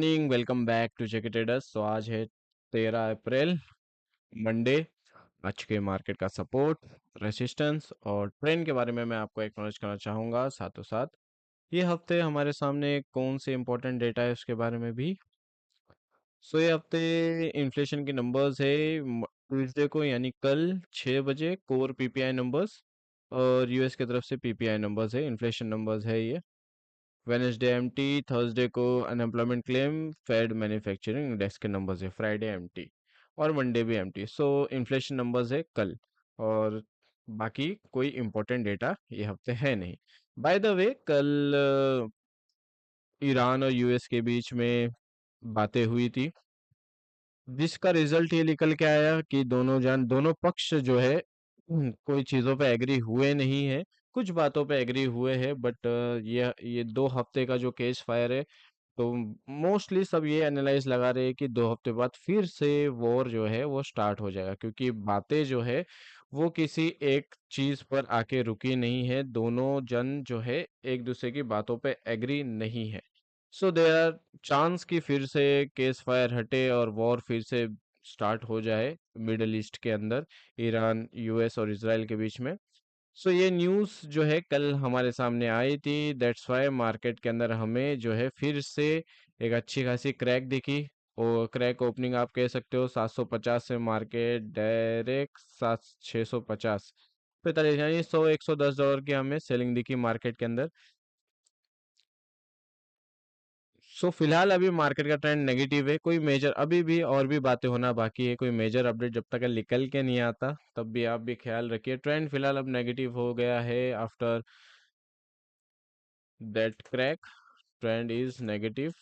Morning, welcome back to JK Traders. तो आज है 13 अप्रैल, मंडे। आज के मार्केट का सपोर्ट, रेसिस्टेंस और ट्रेंड के बारे में मैं आपको एक्नॉलेज करना चाहूँगा। साथों साथ ये हफ्ते हमारे सामने कौन से इंपॉर्टेंट डेटा है उसके बारे में भी। ये हफ्ते इन्फ्लेशन के नंबर्स है ट्यूसडे को, यानी कल 6 बजे कोर पीपीआई नंबर्स और यूएस की तरफ से पीपीआई नंबर्स है, इन्फ्लेशन नंबर्स है ये। वेनेसडे एमटी, थर्सडे को unemployment claim, Fed manufacturing index के नंबर्स है। फ्राइडे एमटी और मंडे भी एमटी। इन्फ्लेशन नंबर्स है कल, और बाकी कोई इम्पोर्टेंट डेटा ये हफ्ते है नहीं। बाय द वे, कल ईरान और यूएस के बीच में बातें हुई थी, जिसका रिजल्ट ये निकल के आया कि दोनों पक्ष जो है कोई चीजों पे एग्री हुए नहीं है। कुछ बातों पे एग्री हुए हैं, बट ये 2 हफ्ते का जो केस फायर है, तो मोस्टली सब ये एनालाइज लगा रहे हैं कि 2 हफ्ते बाद फिर से वॉर जो है वो स्टार्ट हो जाएगा, क्योंकि बातें जो है वो किसी एक चीज पर आके रुकी नहीं है। दोनों जन जो है एक दूसरे की बातों पे एग्री नहीं है। देयर आर चांस कि फिर से केस फायर हटे और वॉर फिर से स्टार्ट हो जाए मिडल ईस्ट के अंदर, ईरान, यूएस और इसराइल के बीच में। ये न्यूज़ जो है कल हमारे सामने आई थी, दैट्स वाई मार्केट के अंदर हमें जो है फिर से एक अच्छी खासी क्रैक दिखी। और क्रैक ओपनिंग आप कह सकते हो 750 से मार्केट डायरेक्ट 650 45, यानी 100-110 डॉलर की हमें सेलिंग दिखी मार्केट के अंदर। फिलहाल अभी मार्केट का ट्रेंड नेगेटिव है। कोई मेजर अभी भी और भी बातें होना बाकी है, कोई मेजर अपडेट जब तक निकल के नहीं आता तब भी आप भी ख्याल रखिए। ट्रेंड फिलहाल अब नेगेटिव हो गया है। After that crack, trend is negative.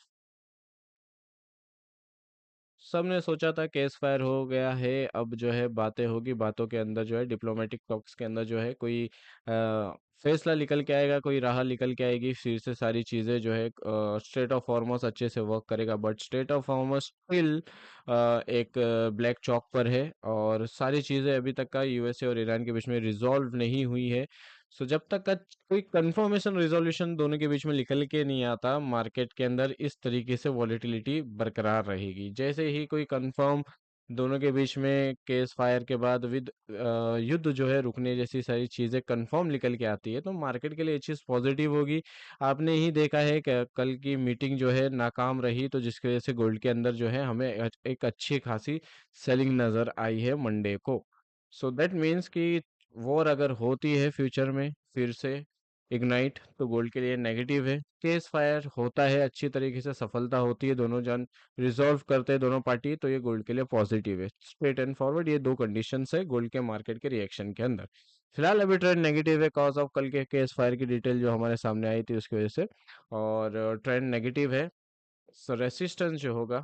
सबने सोचा था केस फायर हो गया है, अब जो है बातें होगी, बातों के अंदर जो है डिप्लोमेटिक टॉक्स के अंदर जो है कोई फैसला निकल के आएगा, कोई राह निकल के आएगी, फिर से सारी चीज़ें जो है स्टेट ऑफ हॉर्मस अच्छे से वर्क करेगा। बट स्टेट ऑफ हॉर्मस स्टिल एक ब्लैक चौक पर है, और सारी चीज़ें अभी तक का यूएसए और ईरान के बीच में रिजॉल्व नहीं हुई है। जब तक का कोई कंफर्मेशन रिजोल्यूशन दोनों के बीच में निकल के नहीं आता, मार्केट के अंदर इस तरीके से वॉलेटिलिटी बरकरार रहेगी। जैसे ही कोई कंफर्म दोनों के बीच में केस फायर के बाद विद युद्ध जो है रुकने जैसी सारी चीजें कंफर्म निकल के आती है, तो मार्केट के लिए ये चीज पॉजिटिव होगी। आपने ही देखा है कि कल की मीटिंग जो है नाकाम रही, तो जिसकी वजह से गोल्ड के अंदर जो है हमें एक अच्छी खासी सेलिंग नजर आई है मंडे को। दैट मीन्स कि वॉर अगर होती है फ्यूचर में फिर से इग्नाइट, तो गोल्ड के लिए नेगेटिव है। केस फायर होता है, अच्छी तरीके से सफलता होती है, दोनों जन रिजॉल्व करते हैं दोनों पार्टी, तो ये गोल्ड के लिए पॉजिटिव है। स्ट्रेट एंड फॉरवर्ड ये दो कंडीशंस है गोल्ड के मार्केट के रिएक्शन के अंदर। फिलहाल अभी ट्रेंड नेगेटिव है, कॉज ऑफ कल के केस फायर की डिटेल जो हमारे सामने आई थी उसकी वजह से, और ट्रेंड नेगेटिव है। रेसिस्टेंस जो होगा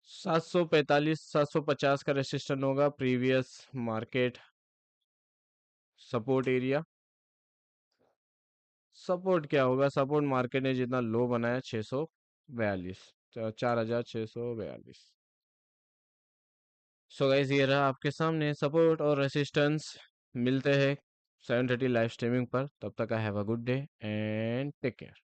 745-750 का रेसिस्टेंस होगा, previous market support area. Support क्या होगा, सपोर्ट मार्केट ने जितना लो बनाया 642, 4642। गाइस, ये रहा आपके सामने सपोर्ट और रेसिस्टेंस। मिलते हैं 7:30 लाइव स्ट्रीमिंग पर, तब तक have a good day and take care.